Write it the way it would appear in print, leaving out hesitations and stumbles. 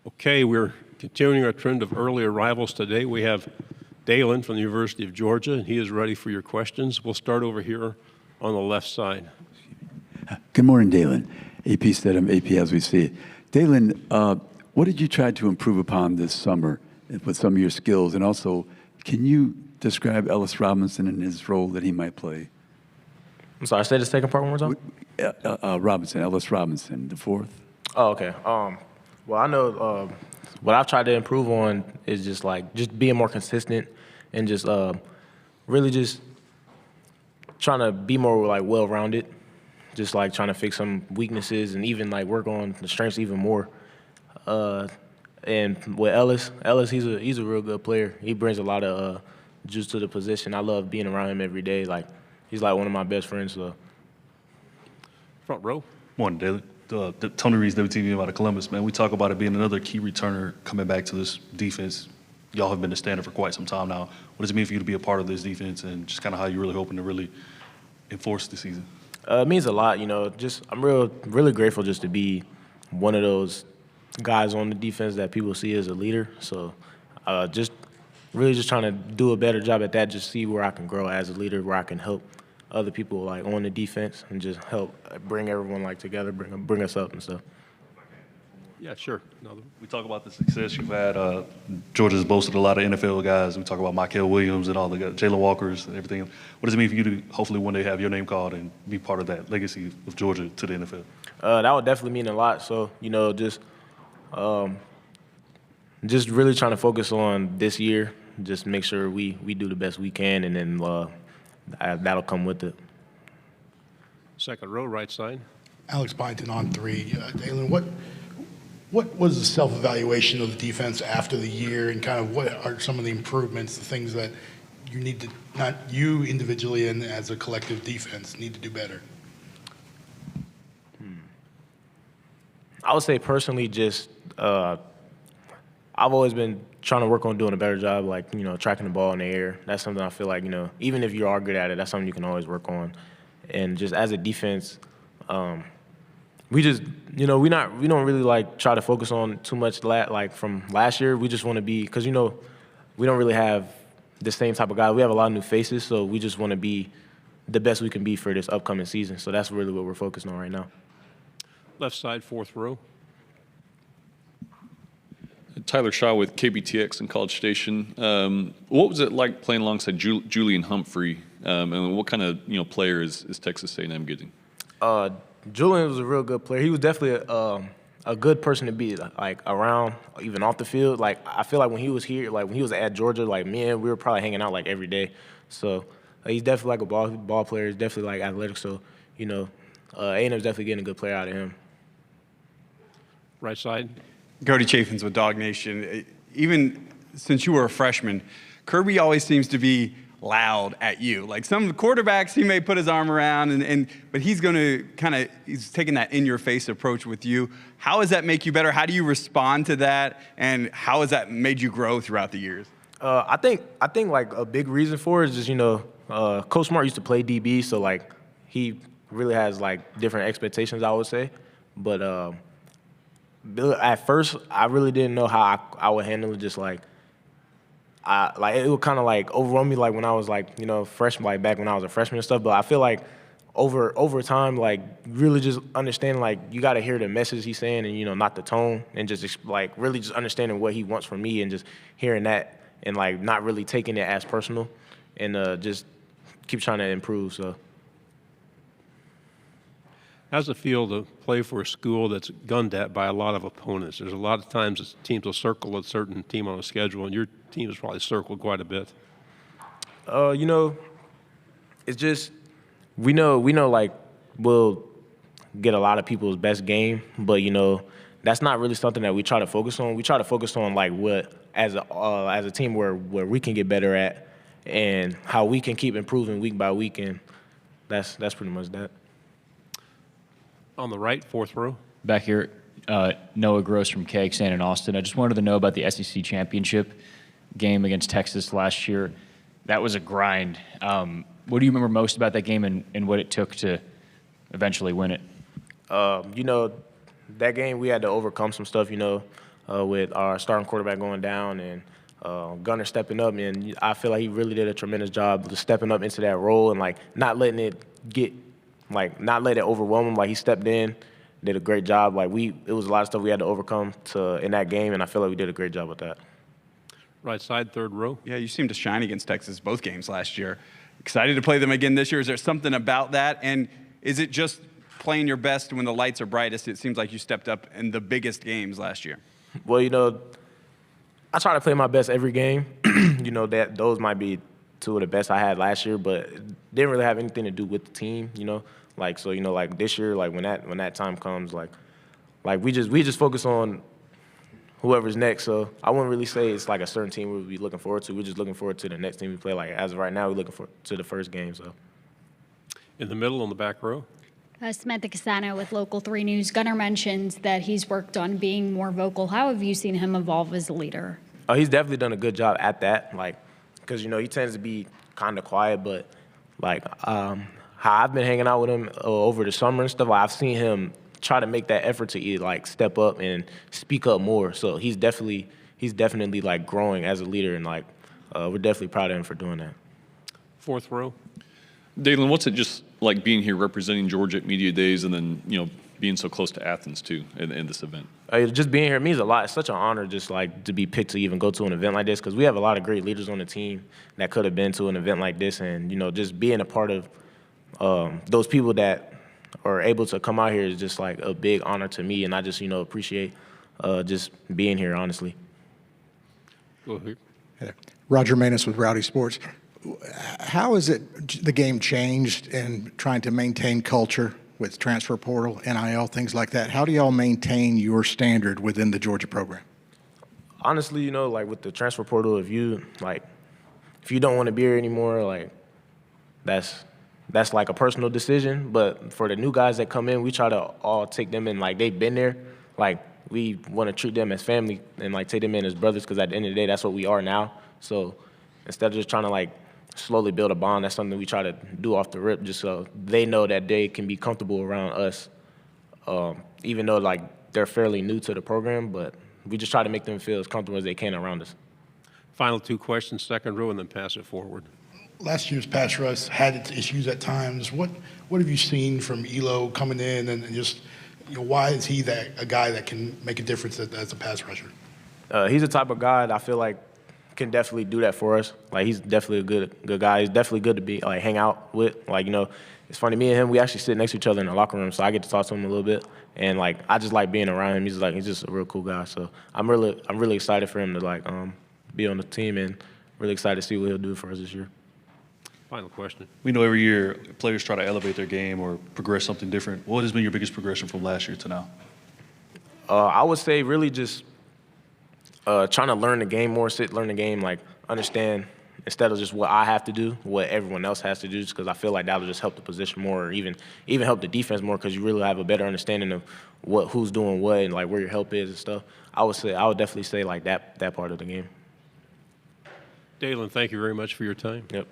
Okay, we're continuing our trend of early arrivals today. We have Daylen from the University of Georgia, and he is ready for your questions. We'll start over here on the left side. Good morning, Daylen. AP Stedham, AP as we see it. Daylen, what did you try to improve upon this summer with some of your skills? And also, can you describe Ellis Robinson and his role that he might play? I'm sorry, say the second part one more time? Ellis Robinson, the fourth. Oh, okay. Well, I know what I've tried to improve on is just being more consistent and just really just trying to be more like well-rounded, just like trying to fix some weaknesses and even like work on the strengths even more. And with Ellis, he's a real good player. He brings a lot of juice to the position. I love being around him every day. Like he's like one of my best friends. So. Front row. Morning, Daily. Tony Reed's WTV out of Columbus, man. We talk about it being another key returner coming back to this defense. Y'all have been the standard for quite some time now. What does it mean for you to be a part of this defense and just kind of how you're really hoping to really enforce the season? It means a lot, you know. I'm really grateful just to be one of those guys on the defense that people see as a leader. So just trying to do a better job at that, just see where I can grow as a leader, where I can help other people like on the defense and just help bring everyone like together, bring us up and stuff. Yeah, sure. We talk about the success you've had. Georgia's boasted a lot of NFL guys. We talk about Michael Williams and all the guys, Jalen Walkers and everything. What does it mean for you to hopefully one day have your name called and be part of that legacy of Georgia to the NFL? That would definitely mean a lot. So, you know, just really trying to focus on this year, just make sure we do the best we can, and then that'll come with it. Second row, right side. Alex Byington on three. Daylen, what was the self-evaluation of the defense after the year, and kind of what are some of the improvements, the things that you need to, not you individually and as a collective defense, need to do better? I would say personally just I've always been trying to work on doing a better job, like, you know, tracking the ball in the air. That's something I feel like, you know, even if you are good at it, that's something you can always work on. And just as a defense, we just, you know, we don't really like try to focus on too much like from last year. We just want to be, because, you know, we don't really have the same type of guy. We have a lot of new faces, so we just want to be the best we can be for this upcoming season. So that's really what we're focused on right now. Left side, fourth row. Tyler Shaw with KBTX in College Station. What was it like playing alongside Julian Humphrey, and what kind of player is Texas A&M getting? Julian was a real good player. He was definitely a good person to be like around, even off the field. Like I feel like when he was here, like when he was at Georgia, like me and we were probably hanging out like every day. So he's definitely like a ball player. He's definitely like athletic. So you know, A&M's definitely getting a good player out of him. Right side. Cody Chaffins with Dog Nation. Even since you were a freshman, Kirby always seems to be loud at you. Like some of the quarterbacks, he may put his arm around, but he's going to he's taking that in-your-face approach with you. How does that make you better? How do you respond to that? And how has that made you grow throughout the years? I think like a big reason for it is just, you know, Coach Smart used to play DB, so like he really has like different expectations, I would say. But at first, I really didn't know how I would handle it. Just like, it would kind of like overwhelm me, like when I was like, you know, freshman, like back when I was a freshman and stuff. But I feel like over time, like really just understanding, like you got to hear the message he's saying, and you know, not the tone, and just like really just understanding what he wants from me, and just hearing that, and like not really taking it as personal, and just keep trying to improve. So. How's it feel to play for a school that's gunned at by a lot of opponents? There's a lot of times teams will circle a certain team on a schedule, and your team has probably circled quite a bit. You know, it's just we know like we'll get a lot of people's best game, but you know that's not really something that we try to focus on. We try to focus on like what as a team where we can get better at, and how we can keep improving week by week, and that's pretty much that. On the right, fourth row. Back here, Noah Gross from KXN in Austin. I just wanted to know about the SEC championship game against Texas last year. That was a grind. What do you remember most about that game and what it took to eventually win it? You know, that game we had to overcome some stuff, with our starting quarterback going down and Gunner stepping up. And I feel like he really did a tremendous job of stepping up into that role and, like, not letting it not let it overwhelm him. Like, he stepped in, did a great job. Like, it was a lot of stuff we had to overcome in that game, and I feel like we did a great job with that. Right side, third row. Yeah, you seemed to shine against Texas both games last year. Excited to play them again this year. Is there something about that? And is it just playing your best when the lights are brightest? It seems like you stepped up in the biggest games last year. Well, I try to play my best every game. That those might be two of the best I had last year, but it didn't really have anything to do with the team, Like, so, like this year, like when that time comes, like we just focus on whoever's next. So I wouldn't really say it's like a certain team we'll be looking forward to. We're just looking forward to the next team we play. Like, as of right now, we're looking forward to the first game. So In the middle, on the back row. Samantha Casano with Local 3 News. Gunner mentions that he's worked on being more vocal. How have you seen him evolve as a leader? Oh, he's definitely done a good job at that. Like, because he tends to be kind of quiet, but like how I've been hanging out with him over the summer and stuff, like, I've seen him try to make that effort to like step up and speak up more. So he's definitely like growing as a leader, and like we're definitely proud of him for doing that. Fourth row. Daylen, what's it just like being here representing Georgia at Media Days and then, being so close to Athens, too, in this event? Just being here means a lot. It's such an honor just, like, to be picked to even go to an event like this, because we have a lot of great leaders on the team that could have been to an event like this. And, just being a part of those people that are able to come out here is just, like, a big honor to me. And I just, appreciate just being here, honestly. Go here. Hey there. Roger Manus with Rowdy Sports. How has the game changed in trying to maintain culture with transfer portal, NIL, things like that? How do y'all maintain your standard within the Georgia program? Honestly, like with the transfer portal, if you don't want to be here anymore, like that's like a personal decision. But for the new guys that come in, we try to all take them in like they've been there. Like, we want to treat them as family and like take them in as brothers, because at the end of the day, that's what we are now. So instead of just trying to like slowly build a bond, that's something we try to do off the rip, just so they know that they can be comfortable around us, even though like they're fairly new to the program. But we just try to make them feel as comfortable as they can around us. Final two questions, second row, and then pass it forward. Last year's pass rush had its issues at times. What have you seen from Elo coming in, and just why is he a guy that can make a difference as a pass rusher? He's the type of guy that I feel like can definitely do that for us. Like, he's definitely a good guy. He's definitely good to be like hang out with. Like, it's funny, me and him, we actually sit next to each other in the locker room, so I get to talk to him a little bit. And like, I just like being around him. He's just a real cool guy. So I'm really excited for him to like be on the team, and really excited to see what he'll do for us this year. Final question. We know every year players try to elevate their game or progress something different. What has been your biggest progression from last year to now? I would say really just trying to learn the game more, learn the game, like understand instead of just what I have to do, what everyone else has to do, just because I feel like that'll just help the position more, or even help the defense more, because you really have a better understanding of who's doing what and like where your help is and stuff. I would definitely say like that part of the game. Daylen, thank you very much for your time. Yep.